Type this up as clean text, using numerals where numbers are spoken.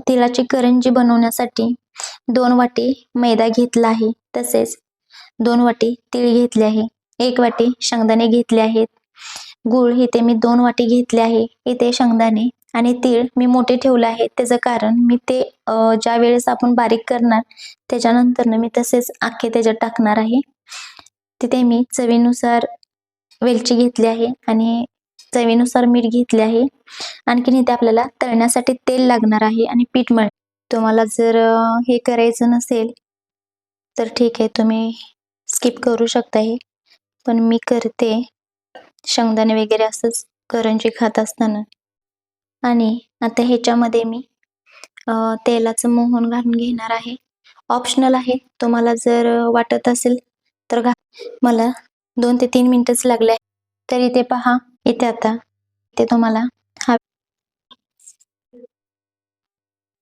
तिळाची करंजी बनवण्यासाठी 2 वाटी मैदा घेतला आहे, तसेच 2 वाटी तीळ घेतले आहे, 1 वाटी शेंगदाणे घेतले आहेत. गूळ इथे मी 2 वाटी घेतले आहे. इथे शेंगदाणे आणि तीळ मी मोठे ठेवले आहे. त्याचं कारण मी ते ज्या वेळेस आपण बारीक करणार त्याच्यानंतर मी तसेच अख्खे त्याच्यात टाकणार आहे. तिथे मी चवीनुसार वेलची घेतली आहे आणि चवीनुसार मीठ घेतले आहे. आणखीन इथे आपल्याला तळण्यासाठी तेल लागणार आहे आणि पीठ मळ. तुम्हाला जर हे करायचं नसेल तर ठीक आहे, तुम्ही स्किप करू शकता हे. पण मी करते शेंगदाणे वगैरे असंच करंजी खात असताना. आणि आता ह्याच्यामध्ये मी तेलाचं मोहन घालून घेणार आहे. ऑप्शनल आहे, तुम्हाला जर वाटत असेल तर मला 2 ते 3 मिनिटच लागले. तर इथे पहा, इथे आता तुम्हाला